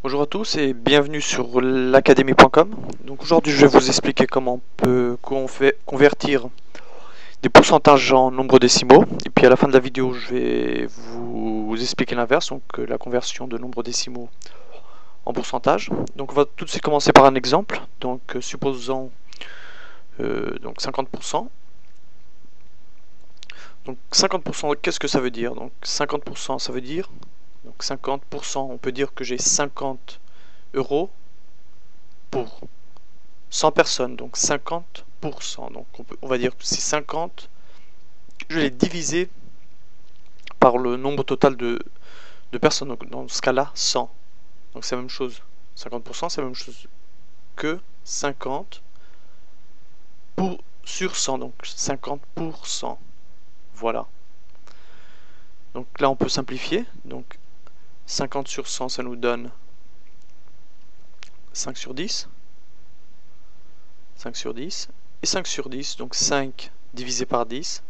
Bonjour à tous et bienvenue sur l'académie.com. Donc aujourd'hui je vais vous expliquer comment on peut convertir des pourcentages en nombres décimaux. Et puis à la fin de la vidéo je vais vous expliquer l'inverse, donc la conversion de nombres décimaux en pourcentage. Donc on va tout de suite commencer par un exemple. Donc supposons donc 50%. Donc 50%, qu'est-ce que ça veut dire? Donc 50% ça veut dire, donc 50%, on peut dire que j'ai 50 euros pour 100 personnes, donc 50%. Donc on va dire que c'est 50, je l'ai divisé par le nombre total de personnes, donc dans ce cas-là 100. Donc c'est la même chose, 50% c'est la même chose que 50 sur 100, donc 50%. Voilà. Donc là on peut simplifier, donc 50 sur 100 ça nous donne 5 sur 10. 5 sur 10 et 5 sur 10, donc 5 divisé par 10,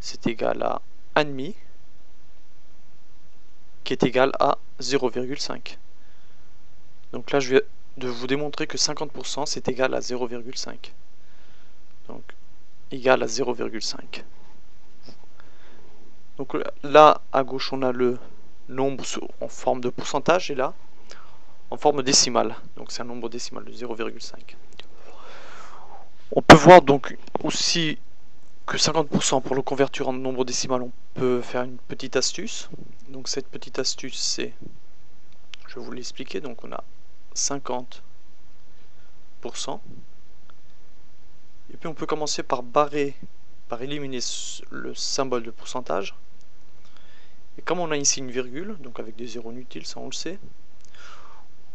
c'est égal à 1,5 qui est égal à 0,5. Donc là je vais de vous démontrer que 50% c'est égal à 0,5. Donc égal à 0,5. Donc là à gauche on a le nombre en forme de pourcentage et là en forme décimale. Donc c'est un nombre décimal de 0,5. On peut voir donc aussi que 50% pour le convertir en nombre décimal, on peut faire une petite astuce. Donc cette petite astuce c'est, je vais vous l'expliquer, donc on a 50%. Et puis on peut commencer par éliminer le symbole de pourcentage. Et comme on a ici une virgule, donc avec des zéros inutiles, ça on le sait,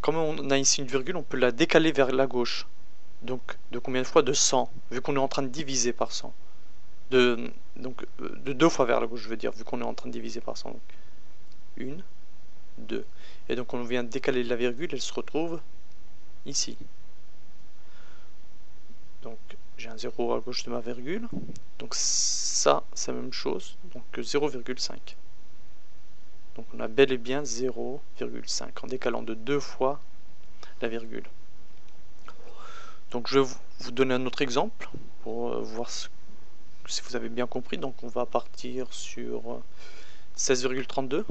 comme on a ici une virgule, on peut la décaler vers la gauche. Donc de combien de fois? De 100, vu qu'on est en train de diviser par 100. Donc de 2 fois vers la gauche, je veux dire, vu qu'on est en train de diviser par 100. Donc 1, 2. Et donc on vient décaler la virgule, elle se retrouve ici. Donc j'ai un 0 à gauche de ma virgule. Donc ça, c'est la même chose, donc 0,5. Donc on a bel et bien 0,5 en décalant de 2 fois la virgule. Donc je vais vous donner un autre exemple pour voir si vous avez bien compris. Donc on va partir sur 16,32.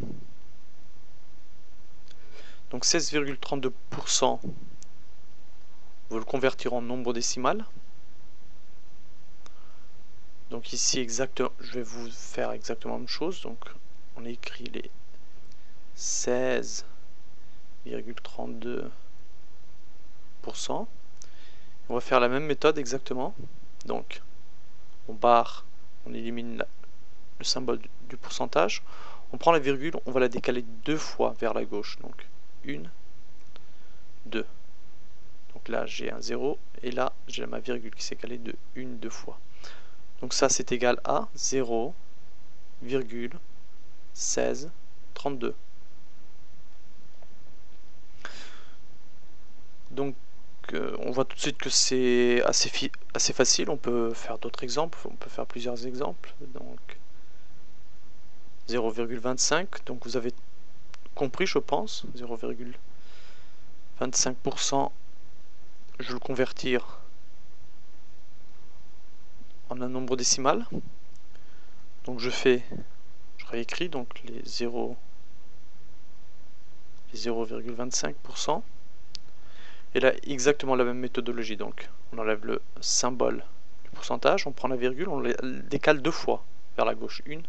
Donc 16,32%, on va le convertir en nombre décimal. Donc ici exactement, je vais vous faire exactement la même chose. Donc on écrit les 16,32%. On va faire la même méthode exactement. Donc on barre, on élimine le symbole du pourcentage. On prend la virgule, on va la décaler 2 fois vers la gauche. Donc 1, 2. Donc là j'ai un 0 et là j'ai ma virgule qui s'est calée de 2 fois. Donc ça c'est égal à 0,1632. Donc on voit tout de suite que c'est assez facile. On peut faire d'autres exemples, on peut faire plusieurs exemples. Donc 0,25, donc vous avez compris je pense, 0,25%, je vais le convertir en un nombre décimal. Donc je réécris donc les 0,25%. Et là exactement la même méthodologie, donc on enlève le symbole du pourcentage, on prend la virgule, on la décale 2 fois vers la gauche, 1,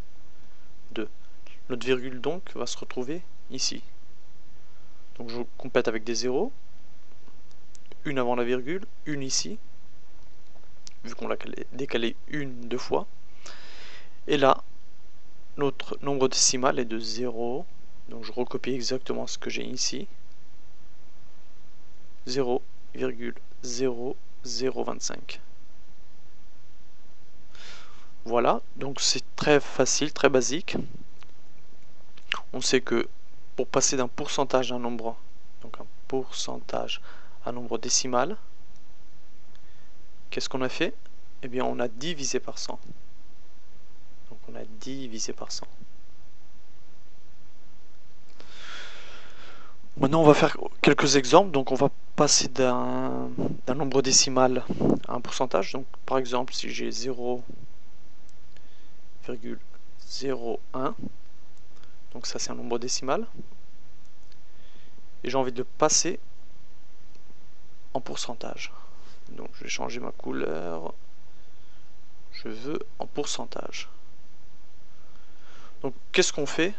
2. Notre virgule donc va se retrouver ici. Donc je complète avec des zéros, une avant la virgule, une ici, vu qu'on l'a décalé 2 fois. Et là, notre nombre décimal est de 0, donc je recopie exactement ce que j'ai ici, 0,0025. Voilà, donc c'est très facile, très basique. On sait que pour passer d'un pourcentage à un nombre, donc un pourcentage à un nombre décimal, qu'est-ce qu'on a fait? Eh bien on a divisé par 100. Donc on a divisé par 100. Maintenant, on va faire quelques exemples. Donc, on va passer d'un nombre décimal à un pourcentage. Donc, par exemple, si j'ai 0,01, donc ça c'est un nombre décimal, et j'ai envie de le passer en pourcentage. Donc, je vais changer ma couleur. Je veux en pourcentage. Donc, qu'est-ce qu'on fait?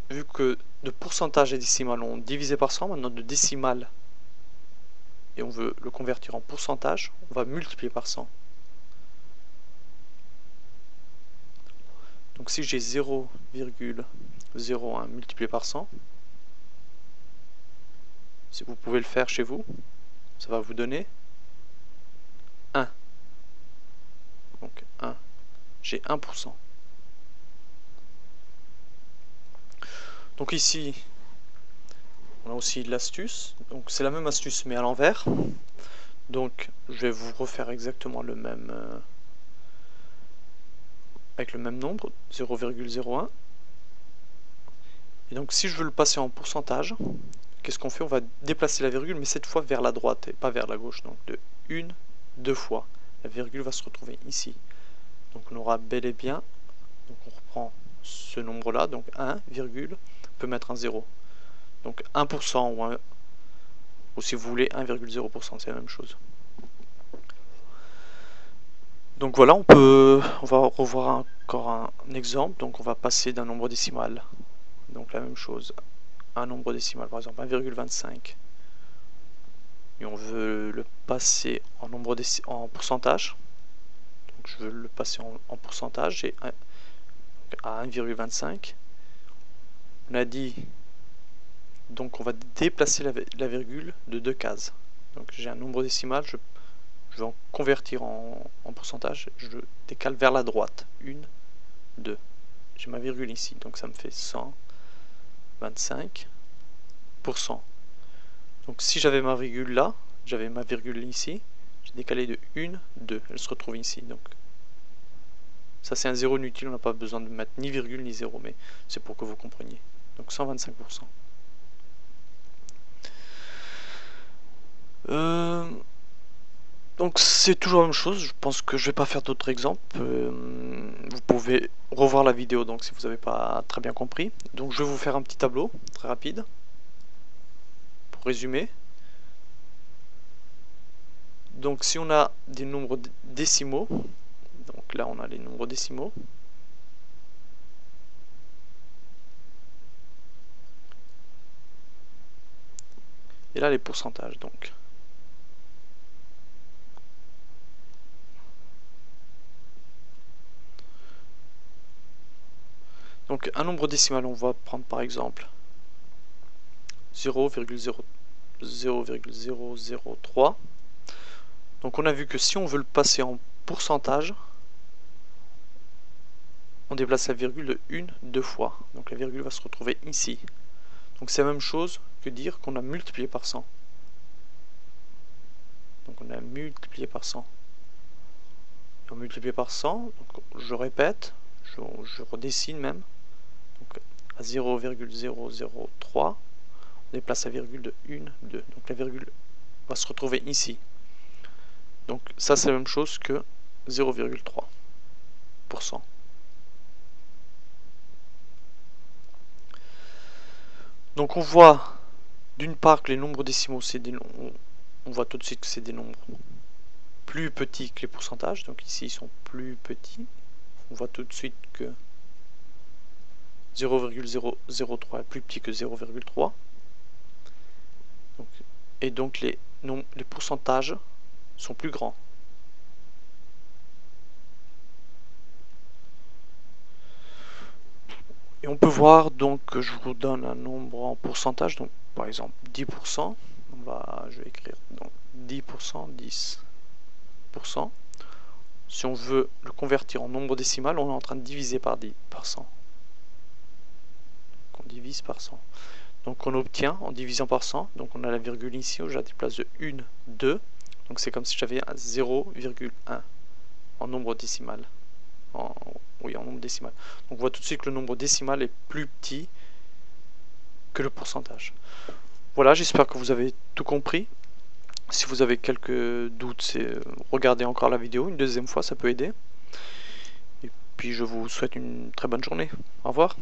Vu que de pourcentage et décimal on divisé par 100, maintenant de décimal et on veut le convertir en pourcentage, on va multiplier par 100. Donc si j'ai 0,01 multiplié par 100, si vous pouvez le faire chez vous, ça va vous donner 1. Donc 1, j'ai 1%. Donc ici, on a aussi l'astuce. Donc c'est la même astuce mais à l'envers. Donc je vais vous refaire exactement le même avec le même nombre, 0,01. Et donc si je veux le passer en pourcentage, qu'est-ce qu'on fait? On va déplacer la virgule, mais cette fois vers la droite et pas vers la gauche. Donc de 1, 2 fois. La virgule va se retrouver ici. Donc on aura bel et bien, donc on reprend ce nombre-là, donc 1, virgule, on peut mettre un 0. Donc 1% ou si vous voulez 1,0%, c'est la même chose. Donc voilà, on va revoir encore un exemple. Donc on va passer d'un nombre décimal, donc la même chose, un nombre décimal, par exemple 1,25. Et on veut le passer en en pourcentage. Donc je veux le passer en pourcentage, j'ai à 1,25. On a dit, donc on va déplacer la virgule de 2 cases. Donc j'ai un nombre décimal, je vais en convertir en pourcentage, je décale vers la droite, 1, 2. J'ai ma virgule ici, donc ça me fait 125%. Donc si j'avais ma virgule là, j'avais ma virgule ici, j'ai décalé de 1, 2, elle se retrouve ici. Donc ça c'est un zéro inutile, on n'a pas besoin de mettre ni virgule ni zéro, mais c'est pour que vous compreniez. Donc 125%. Donc c'est toujours la même chose, je pense que je vais pas faire d'autres exemples. Vous pouvez revoir la vidéo donc si vous n'avez pas très bien compris. Donc je vais vous faire un petit tableau très rapide pour résumer. Donc si on a des nombres décimaux, donc là on a les nombres décimaux. Et là les pourcentages donc. Donc un nombre décimal, on va prendre par exemple 0,003. Donc on a vu que si on veut le passer en pourcentage, on déplace la virgule de 1, 2 fois. Donc la virgule va se retrouver ici. Donc c'est la même chose que dire qu'on a multiplié par 100. Donc on a multiplié par 100. Et on multiplie par 100, donc je répète, je redessine même. Donc à 0,003, on déplace la virgule de 1, 2. Donc la virgule va se retrouver ici. Donc ça c'est la même chose que 0,3%. Donc on voit d'une part que les nombres décimaux, on voit tout de suite que c'est des nombres plus petits que les pourcentages. Donc ici ils sont plus petits. On voit tout de suite que 0,003 est plus petit que 0,3. Et donc les pourcentages sont plus grands. Et on peut voir donc que je vous donne un nombre en pourcentage, donc par exemple 10%. Je vais écrire donc 10%, 10%. Si on veut le convertir en nombre décimal, on est en train de diviser par 10, par 100. Donc on divise par 100. Donc on obtient en divisant par 100, donc on a la virgule ici où j'ai des places de 1, 2. Donc c'est comme si j'avais un 0,1 en nombre décimal. Oui, en nombre décimal. Donc on voit tout de suite que le nombre décimal est plus petit que le pourcentage. Voilà, j'espère que vous avez tout compris. Si vous avez quelques doutes, c'est regardez encore la vidéo une deuxième fois, ça peut aider. Et puis je vous souhaite une très bonne journée. Au revoir.